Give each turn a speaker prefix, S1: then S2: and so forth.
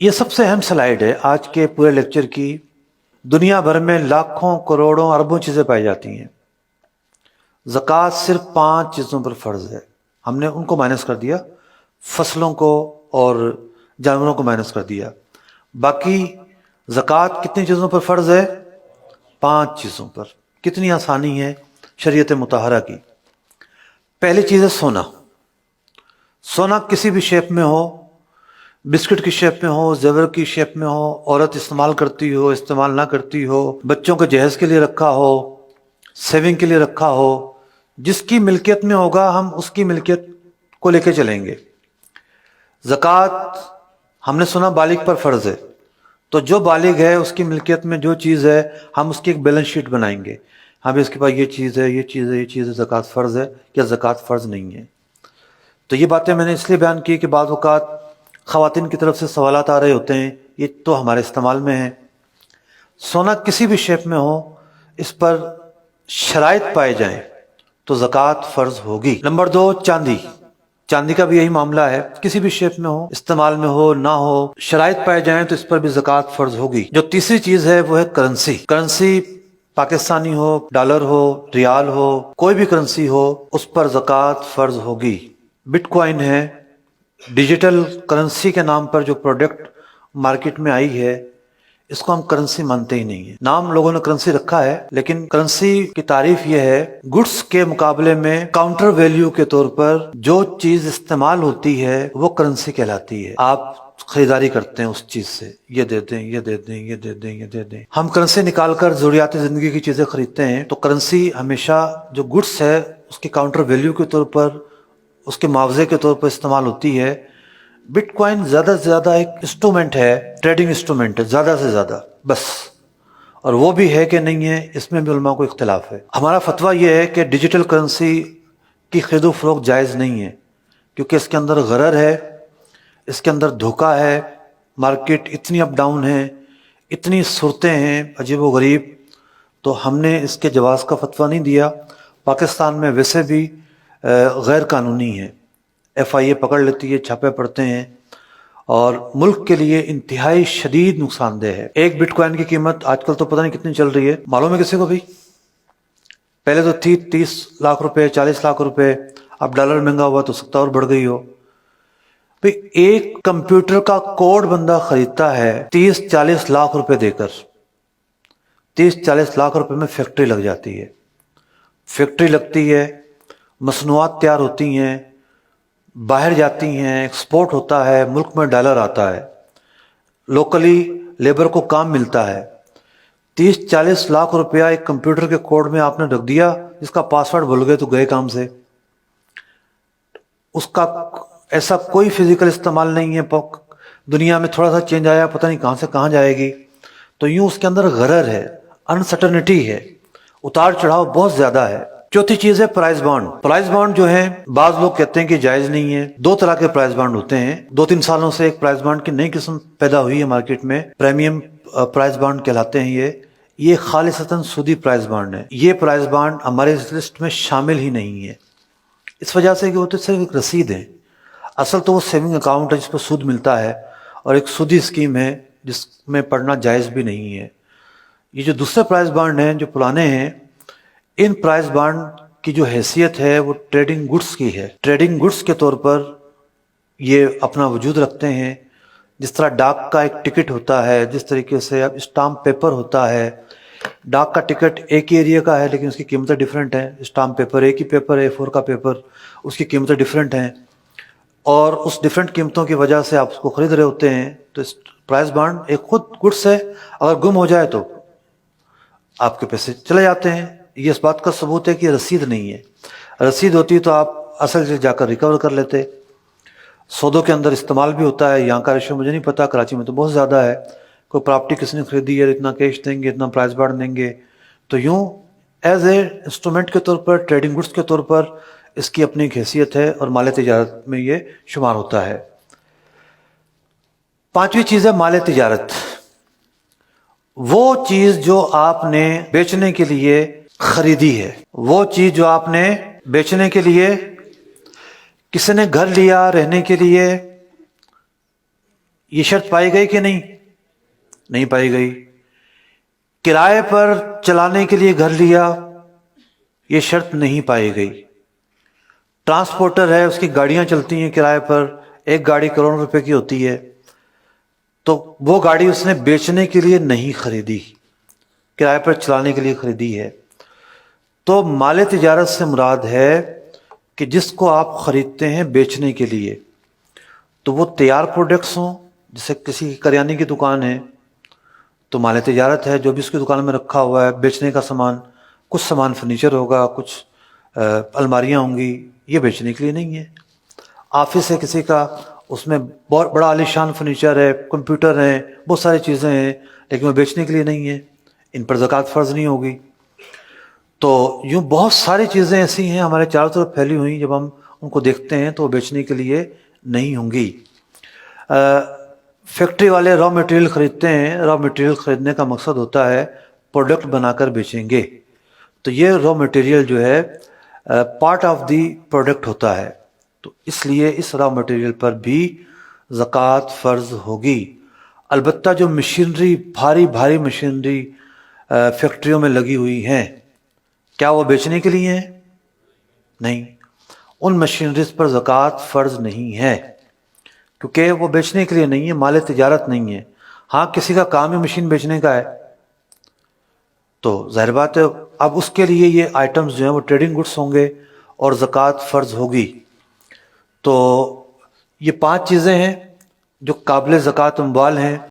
S1: یہ سب سے اہم سلائیڈ ہے آج کے پورے لیکچر کی۔ دنیا بھر میں لاکھوں کروڑوں اربوں چیزیں پائی جاتی ہیں، زکوٰۃ صرف 5 چیزوں پر فرض ہے۔ ہم نے ان کو مائنس کر دیا، فصلوں کو اور جانوروں کو مائنس کر دیا۔ باقی زکوٰۃ کتنی چیزوں پر فرض ہے؟ 5 چیزوں پر۔ کتنی آسانی ہے شریعت مطہرہ کی۔ پہلی چیز ہے سونا۔ سونا کسی بھی شیپ میں ہو، بسکٹ کی شیپ میں ہو، زیور کی شیپ میں ہو، عورت استعمال کرتی ہو، استعمال نہ کرتی ہو، بچوں کے جہیز کے لیے رکھا ہو، سیونگ کے لیے رکھا ہو، جس کی ملکیت میں ہوگا ہم اس کی ملکیت کو لے کے چلیں گے۔ زکوٰۃ ہم نے سنا بالغ پر فرض ہے، تو جو بالغ ہے اس کی ملکیت میں جو چیز ہے ہم اس کی ایک بیلنس شیٹ بنائیں گے۔ ہاں بھی اس کے پاس یہ چیز ہے، یہ چیز ہے، یہ چیز ہے، زکوٰۃ فرض ہے یا زکوٰۃ فرض نہیں ہے۔ تو یہ باتیں میں نے اس لیے بیان کی کہ بعض اوقات خواتین کی طرف سے سوالات آ رہے ہوتے ہیں، یہ تو ہمارے استعمال میں ہے۔ سونا کسی بھی شیپ میں ہو، اس پر شرائط پائے جائیں تو زکوٰۃ فرض ہوگی۔ نمبر 2، چاندی۔ چاندی کا بھی یہی معاملہ ہے، کسی بھی شیپ میں ہو، استعمال میں ہو نہ ہو، شرائط پائے جائیں تو اس پر بھی زکوٰۃ فرض ہوگی۔ جو تیسری چیز ہے وہ ہے کرنسی۔ کرنسی پاکستانی ہو، ڈالر ہو، ریال ہو، کوئی بھی کرنسی ہو، اس پر زکوٰۃ فرض ہوگی۔ بٹ کوائن ہے، ڈیجیٹل کرنسی کے نام پر جو پروڈکٹ مارکیٹ میں آئی ہے، اس کو ہم کرنسی مانتے ہی نہیں ہیں۔ نام لوگوں نے کرنسی رکھا ہے، لیکن کرنسی کی تعریف یہ ہے گڈس کے مقابلے میں کاؤنٹر ویلیو کے طور پر جو چیز استعمال ہوتی ہے وہ کرنسی کہلاتی ہے۔ آپ خریداری کرتے ہیں اس چیز سے، یہ دے دیں، یہ دے دیں، یہ دے دیں، یہ دے دیں۔ ہم کرنسی نکال کر ضروریات زندگی کی چیزیں خریدتے ہیں، تو کرنسی ہمیشہ جو گڈس ہے اس کے کاؤنٹر ویلیو کے طور پر، اس کے معاوضے کے طور پر استعمال ہوتی ہے۔ بٹ کوائن زیادہ سے زیادہ ایک انسٹرومنٹ ہے، ٹریڈنگ انسٹرومنٹ ہے، زیادہ سے زیادہ بس۔ اور وہ بھی ہے کہ نہیں ہے، اس میں بھی علماء کو اختلاف ہے۔ ہمارا فتویٰ یہ ہے کہ ڈیجیٹل کرنسی کی خرید و فروخت جائز نہیں ہے، کیونکہ اس کے اندر غرر ہے، اس کے اندر دھوکہ ہے۔ مارکیٹ اتنی اپ ڈاؤن ہے، اتنی صورتیں ہیں عجیب و غریب، تو ہم نے اس کے جواز کا فتویٰ نہیں دیا۔ پاکستان میں ویسے بھی غیر قانونی ہے، ایف آئی اے پکڑ لیتی ہے، چھاپے پڑتے ہیں، اور ملک کے لیے انتہائی شدید نقصان دہ ہے۔ ایک بٹ کوائن کی قیمت آج کل تو پتہ نہیں کتنی چل رہی ہے، معلوم ہے کسی کو بھی؟ پہلے تو تھی 30 لاکھ روپے، 40 لاکھ روپے، اب ڈالر مہنگا ہوا تو سکتا اور بڑھ گئی ہو۔ بھئی ایک کمپیوٹر کا کوڈ بندہ خریدتا ہے 30-40 لاکھ روپے دے کر۔ 30-40 لاکھ روپے میں فیکٹری لگ جاتی ہے، فیکٹری لگتی ہے، مصنوعات تیار ہوتی ہیں، باہر جاتی ہیں، ایکسپورٹ ہوتا ہے، ملک میں ڈالر آتا ہے، لوکلی لیبر کو کام ملتا ہے۔ 30-40 لاکھ روپیہ ایک کمپیوٹر کے کوڈ میں آپ نے رکھ دیا، جس کا پاسورڈ بھول گئے تو گئے کام سے۔ اس کا ایسا کوئی فزیکل استعمال نہیں ہے، دنیا میں تھوڑا سا چینج آیا، پتہ نہیں کہاں سے کہاں جائے گی۔ تو یوں اس کے اندر غرر ہے، انسرٹنٹی ہے، اتار چڑھاؤ بہت زیادہ ہے۔ چوتھی چیز ہے پرائز بانڈ۔ پرائز بانڈ جو ہے بعض لوگ کہتے ہیں کہ جائز نہیں ہے۔ 2 طرح کے پرائز بانڈ ہوتے ہیں، 2-3 سالوں سے ایک پرائز بانڈ کی نئی قسم پیدا ہوئی ہے مارکیٹ میں، پریمیم پرائز بانڈ کہلاتے ہیں۔ یہ خالصتاً سودی پرائز بانڈ ہے۔ یہ پرائز بانڈ ہمارے اس لسٹ میں شامل ہی نہیں ہے، اس وجہ سے کہ وہ تو صرف ایک رسید ہے۔ اصل تو وہ سیونگ اکاؤنٹ ہے جس پر سود ملتا ہے، اور ایک سودی اسکیم ہے جس میں پڑھنا جائز بھی نہیں ہے۔ یہ جو دوسرے پرائز بانڈ ہیں جو پرانے ہیں، ان پرائز بانڈ کی جو حیثیت ہے وہ ٹریڈنگ گڈس کی ہے۔ ٹریڈنگ گڈس کے طور پر یہ اپنا وجود رکھتے ہیں۔ جس طرح ڈاک کا ایک ٹکٹ ہوتا ہے، جس طریقے سے اب اسٹامپ پیپر ہوتا ہے۔ ڈاک کا ٹکٹ ایک ہی ایریا کا ہے لیکن اس کی قیمتیں ڈیفرنٹ ہیں، اسٹامپ پیپر ایک ہی پیپر ہے، A4 کا پیپر، اس کی قیمتیں ڈیفرنٹ ہیں، اور اس ڈیفرنٹ قیمتوں کی وجہ سے آپ اس کو خرید رہے ہوتے ہیں۔ تو اس پرائز بانڈ ایک خود گڈس ہے، اگر گم ہو جائے تو آپ کے پیسے چلے جاتے ہیں۔ یہ اس بات کا ثبوت ہے کہ یہ رسید نہیں ہے۔ رسید ہوتی تو آپ اصل سے جا کر ریکور کر لیتے۔ سودوں کے اندر استعمال بھی ہوتا ہے، یہاں کا ریشو مجھے نہیں پتا، کراچی میں تو بہت زیادہ ہے۔ کوئی پراپرٹی کسی نے خریدی ہے، اتنا کیش دیں گے، اتنا پرائز بانڈ دیں گے، تو یوں ایز اے انسٹرومنٹ کے طور پر، ٹریڈنگ گڈس کے طور پر اس کی اپنی ایک حیثیت ہے، اور مال تجارت میں یہ شمار ہوتا ہے۔ 5ویں چیز ہے مال تجارت۔ وہ چیز جو آپ نے بیچنے کے لیے خریدی ہے، وہ چیز جو آپ نے بیچنے کے لیے، کسی نے گھر لیا رہنے کے لیے، یہ شرط پائی گئی کہ نہیں؟ نہیں پائی گئی۔ کرائے پر چلانے کے لیے گھر لیا، یہ شرط نہیں پائی گئی۔ ٹرانسپورٹر ہے، اس کی گاڑیاں چلتی ہیں کرائے پر، ایک گاڑی کروڑوں روپے کی ہوتی ہے، تو وہ گاڑی اس نے بیچنے کے لیے نہیں خریدی، کرائے پر چلانے کے لیے خریدی ہے۔ تو مال تجارت سے مراد ہے کہ جس کو آپ خریدتے ہیں بیچنے کے لیے، تو وہ تیار پروڈکٹس ہوں، جیسے کسی کی کریانے کی دکان ہے تو مال تجارت ہے، جو بھی اس کی دکان میں رکھا ہوا ہے بیچنے کا سامان، کچھ سامان فرنیچر ہوگا، کچھ الماریاں ہوں گی، یہ بیچنے کے لیے نہیں ہے۔ آفس ہے کسی کا، اس میں بہت بڑا عالی شان فرنیچر ہے، کمپیوٹر ہیں، بہت ساری چیزیں ہیں، لیکن وہ بیچنے کے لیے نہیں ہے، ان پر زکوٰۃ فرض نہیں ہوگی۔ تو یوں بہت ساری چیزیں ایسی ہیں ہمارے چاروں طرف پھیلی ہوئی، جب ہم ان کو دیکھتے ہیں تو وہ بیچنے کے لیے نہیں ہوں گی۔ فیکٹری والے را مٹیریل خریدتے ہیں، را مٹیریل خریدنے کا مقصد ہوتا ہے پروڈکٹ بنا کر بیچیں گے، تو یہ را مٹیریل جو ہے پارٹ آف دی پروڈکٹ ہوتا ہے، تو اس لیے اس را مٹیریل پر بھی زکوٰۃ فرض ہوگی۔ البتہ جو مشینری، بھاری بھاری مشینری فیکٹریوں میں لگی ہوئی ہیں، کیا وہ بیچنے کے لیے ہیں؟ نہیں، ان مشینریز پر زکوٰۃ فرض نہیں ہے، کیونکہ وہ بیچنے کے لیے نہیں ہے، مال تجارت نہیں ہے۔ ہاں کسی کا کام ہی مشین بیچنے کا ہے تو ظاہر بات ہے اب اس کے لیے یہ آئٹمز جو ہیں وہ ٹریڈنگ گڈس ہوں گے اور زکوٰۃ فرض ہوگی۔ تو یہ 5 چیزیں ہیں جو قابل زکوٰۃ اموال ہیں۔